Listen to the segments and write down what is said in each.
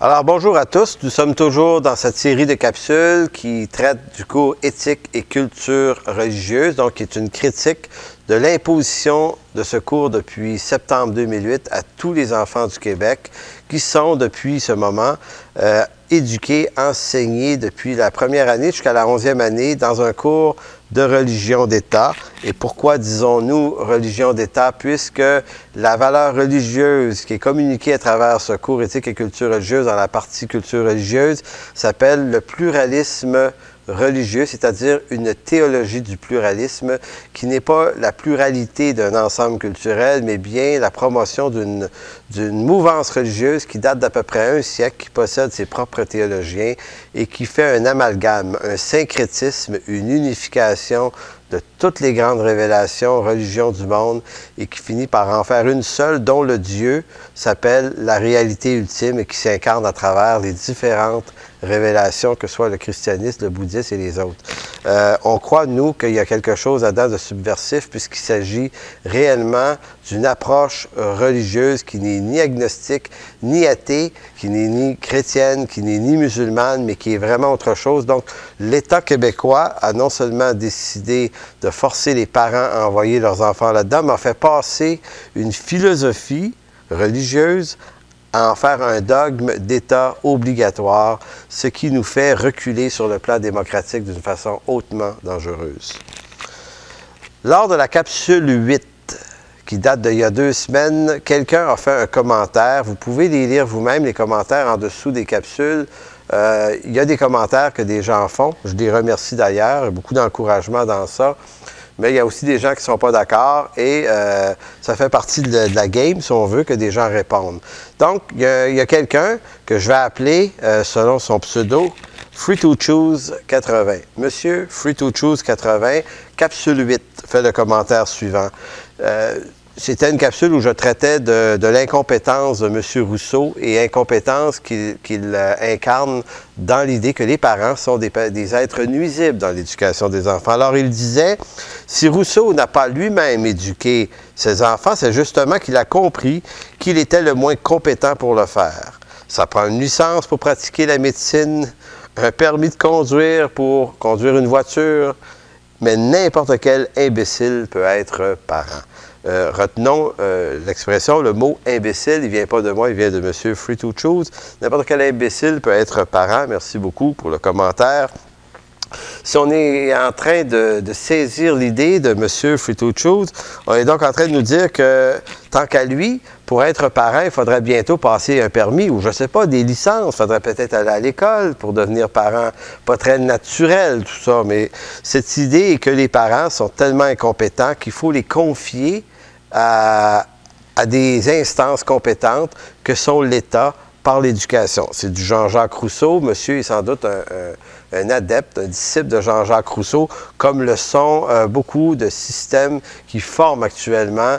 Alors bonjour à tous, nous sommes toujours dans cette série de capsules qui traite du cours éthique et culture religieuse, donc qui est une critique de l'imposition de ce cours depuis septembre 2008 à tous les enfants du Québec qui sont depuis ce moment éduqués, enseignés depuis la première année jusqu'à la 11e année dans un cours de religion d'État. Et pourquoi disons-nous religion d'État? Puisque la valeur religieuse qui est communiquée à travers ce cours éthique et culture religieuse dans la partie culture religieuse s'appelle le pluralisme religieux, c'est-à-dire une théologie du pluralisme qui n'est pas la pluralité d'un ensemble culturel, mais bien la promotion d'une mouvance religieuse qui date d'à peu près un siècle, qui possède ses propres théologiens et qui fait un amalgame, un syncrétisme, une unification de toutes les grandes révélations, religions du monde, et qui finit par en faire une seule, dont le Dieu s'appelle la réalité ultime et qui s'incarne à travers les différentes révélations, que ce soit le christianisme, le bouddhisme et les autres. On croit, nous, qu'il y a quelque chose là-dedans de subversif, puisqu'il s'agit réellement d'une approche religieuse qui n'est ni agnostique, ni athée, qui n'est ni chrétienne, qui n'est ni musulmane, mais qui est vraiment autre chose. Donc, l'État québécois a non seulement décidé de forcer les parents à envoyer leurs enfants là-dedans, mais a fait passer une philosophie religieuse à en faire un dogme d'État obligatoire, ce qui nous fait reculer sur le plan démocratique d'une façon hautement dangereuse. Lors de la capsule 8, qui date d'il y a 2 semaines, quelqu'un a fait un commentaire. Vous pouvez les lire vous-même, les commentaires en dessous des capsules. Il y a des commentaires que des gens font. Je les remercie d'ailleurs. Il y a beaucoup d'encouragement dans ça. Mais il y a aussi des gens qui ne sont pas d'accord et ça fait partie de la game, si on veut, que des gens répondent. Donc, il y a quelqu'un que je vais appeler, selon son pseudo, Free to Choose 80. Monsieur Free to Choose 80, capsule 8, fait le commentaire suivant. C'était une capsule où je traitais de l'incompétence de M. Rousseau et incompétence qu'il incarne dans l'idée que les parents sont des êtres nuisibles dans l'éducation des enfants. Alors, il disait, si Rousseau n'a pas lui-même éduqué ses enfants, c'est justement qu'il a compris qu'il était le moins compétent pour le faire. Ça prend une licence pour pratiquer la médecine, un permis de conduire pour conduire une voiture, mais n'importe quel imbécile peut être parent. Retenons l'expression, le mot imbécile, il ne vient pas de moi, il vient de M. Free to Choose. N'importe quel imbécile peut être parent. Merci beaucoup pour le commentaire. Si on est en train de saisir l'idée de M. Free to Choose, on est donc en train de nous dire que, tant qu'à lui, pour être parent, il faudrait bientôt passer un permis ou, je ne sais pas, des licences. Il faudrait peut-être aller à l'école pour devenir parent. Pas très naturel, tout ça, mais cette idée est que les parents sont tellement incompétents qu'il faut les confier à des instances compétentes que sont l'État par l'éducation. C'est du Jean-Jacques Rousseau. Monsieur est sans doute un adepte, un disciple de Jean-Jacques Rousseau, comme le sont beaucoup de systèmes qui forment actuellement,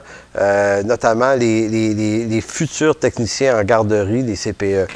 notamment les futurs techniciens en garderie, les CPE,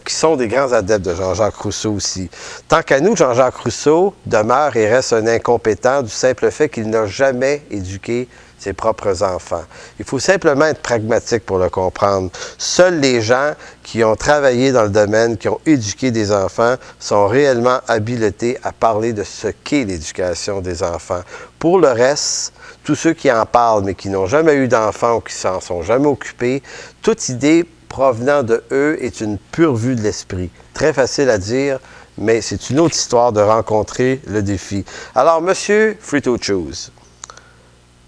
qui sont des grands adeptes de Jean-Jacques Rousseau aussi. Tant qu'à nous, Jean-Jacques Rousseau demeure et reste un incompétent du simple fait qu'il n'a jamais éduqué ses propres enfants. Il faut simplement être pragmatique pour le comprendre. Seuls les gens qui ont travaillé dans le domaine, qui ont éduqué des enfants, sont réellement habilités à parler de ce qu'est l'éducation des enfants. Pour le reste, tous ceux qui en parlent, mais qui n'ont jamais eu d'enfants ou qui s'en sont jamais occupés, toute idée provenant de eux est une pure vue de l'esprit. Très facile à dire, mais c'est une autre histoire de rencontrer le défi. Alors, Monsieur Free to Choose,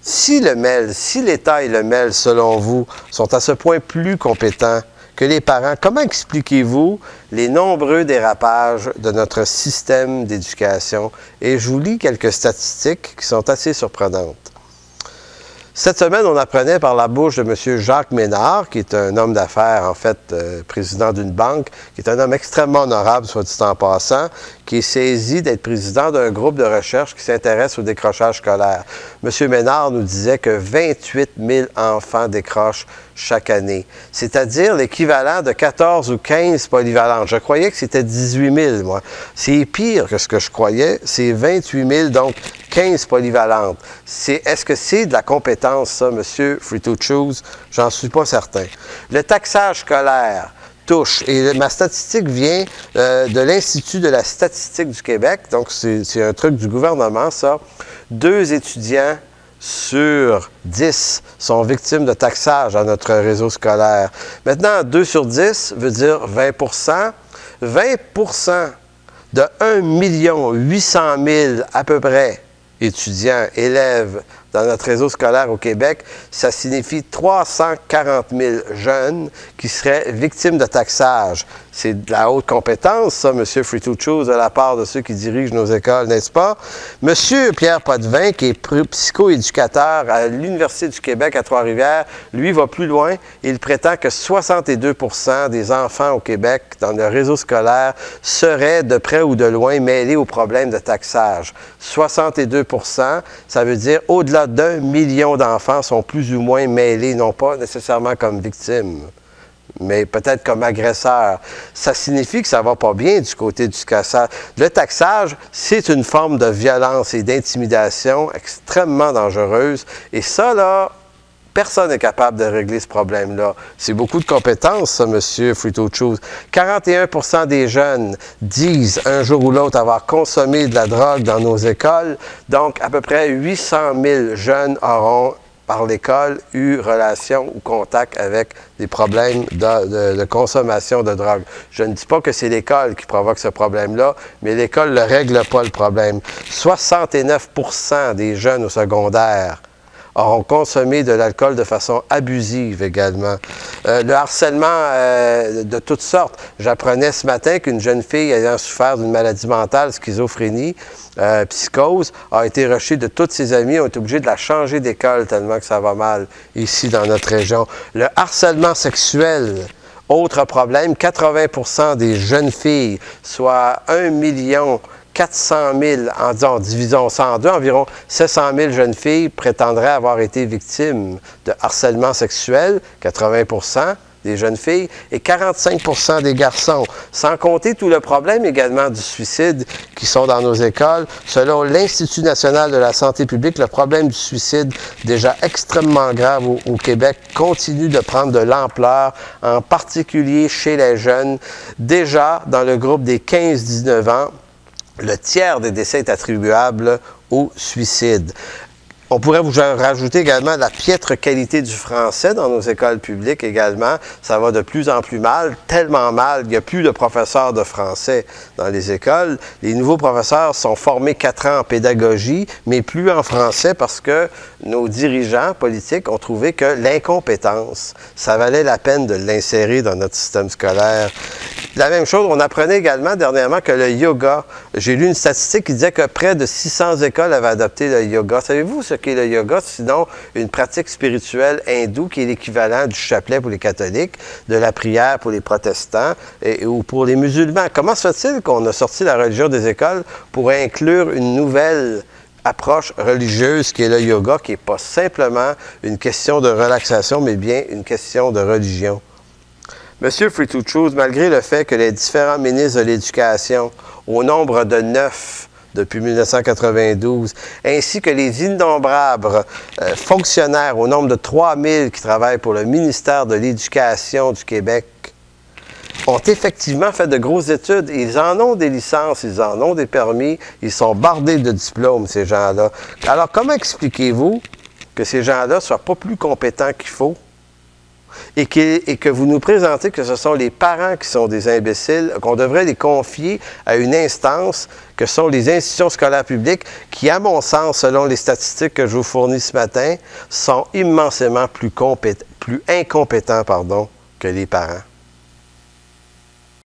si l'État et le MEL, selon vous, sont à ce point plus compétents que les parents, comment expliquez-vous les nombreux dérapages de notre système d'éducation? Et je vous lis quelques statistiques qui sont assez surprenantes. Cette semaine, on apprenait par la bouche de M. Jacques Ménard, qui est un homme d'affaires, en fait, président d'une banque, qui est un homme extrêmement honorable, soit dit en passant, qui est saisi d'être président d'un groupe de recherche qui s'intéresse au décrochage scolaire. M. Ménard nous disait que 28 000 enfants décrochent chaque année, c'est-à-dire l'équivalent de 14 ou 15 polyvalentes. Je croyais que c'était 18 000, moi. C'est pire que ce que je croyais, c'est 28 000, donc 15 polyvalentes. Est-ce que c'est de la compétence, ça, M. Free to Choose? J'en suis pas certain. Le taxage scolaire. touche. Et ma statistique vient de l'Institut de la statistique du Québec. Donc, c'est un truc du gouvernement, ça. 2 étudiants sur 10 sont victimes de taxage dans notre réseau scolaire. Maintenant, 2 sur 10 veut dire 20 20 de 1 800 000 à peu près étudiants, élèves dans notre réseau scolaire au Québec, ça signifie 340 000 jeunes qui seraient victimes de taxage. C'est de la haute compétence, ça, M. Free to Choose, de la part de ceux qui dirigent nos écoles, n'est-ce pas? M. Pierre Potvin, qui est psychoéducateur à l'Université du Québec à Trois-Rivières, lui va plus loin. Il prétend que 62 des enfants au Québec, dans le réseau scolaire, seraient de près ou de loin mêlés aux problèmes de taxage. 62 ça veut dire au-delà d'1 million d'enfants sont plus ou moins mêlés, non pas nécessairement comme victimes, mais peut-être comme agresseurs. Ça signifie que ça va pas bien du côté du taxage. Le taxage, c'est une forme de violence et d'intimidation extrêmement dangereuse. Et ça, là, personne n'est capable de régler ce problème-là. C'est beaucoup de compétences, ça, M. Free to Choose. 41 des jeunes disent un jour ou l'autre avoir consommé de la drogue dans nos écoles. Donc, à peu près 800 000 jeunes auront, par l'école, eu relation ou contact avec des problèmes de consommation de drogue. Je ne dis pas que c'est l'école qui provoque ce problème-là, mais l'école ne règle pas le problème. 69 des jeunes au secondaire auront consommé de l'alcool de façon abusive également. Le harcèlement de toutes sortes. J'apprenais ce matin qu'une jeune fille ayant souffert d'une maladie mentale, schizophrénie, psychose, a été rejetée de toutes ses amies, ont été obligés de la changer d'école tellement que ça va mal ici dans notre région. Le harcèlement sexuel. Autre problème, 80 des jeunes filles, soit 1 400 000, en divisant 102, environ 700 000 jeunes filles prétendraient avoir été victimes de harcèlement sexuel, 80 des jeunes filles, et 45 des garçons. Sans compter tout le problème également du suicide qui sont dans nos écoles. Selon l'Institut national de la santé publique, le problème du suicide, déjà extrêmement grave au Québec, continue de prendre de l'ampleur, en particulier chez les jeunes. Déjà, dans le groupe des 15-19 ans, le tiers des décès est attribuable au suicide. On pourrait vous rajouter également la piètre qualité du français dans nos écoles publiques également. Ça va de plus en plus mal, tellement mal qu'il n'y a plus de professeurs de français dans les écoles. Les nouveaux professeurs sont formés 4 ans en pédagogie, mais plus en français parce que nos dirigeants politiques ont trouvé que l'incompétence, ça valait la peine de l'insérer dans notre système scolaire. La même chose, on apprenait également dernièrement que le yoga, j'ai lu une statistique qui disait que près de 600 écoles avaient adopté le yoga. Savez-vous ce qu'est le yoga? Sinon, une pratique spirituelle hindoue qui est l'équivalent du chapelet pour les catholiques, de la prière pour les protestants ou pour les musulmans. Comment se fait-il qu'on a sorti la religion des écoles pour inclure une nouvelle approche religieuse qui est le yoga, qui n'est pas simplement une question de relaxation, mais bien une question de religion? Monsieur Free to Choose, malgré le fait que les différents ministres de l'Éducation, au nombre de 9 depuis 1992, ainsi que les innombrables fonctionnaires, au nombre de 3000 qui travaillent pour le ministère de l'Éducation du Québec, ont effectivement fait de grosses études. Ils en ont des licences, ils en ont des permis, ils sont bardés de diplômes, ces gens-là. Alors, comment expliquez-vous que ces gens-là ne soient pas plus compétents qu'il faut? Et que vous nous présentez que ce sont les parents qui sont des imbéciles, qu'on devrait les confier à une instance que sont les institutions scolaires publiques qui, à mon sens, selon les statistiques que je vous fournis ce matin, sont immensément plus incompétents que les parents.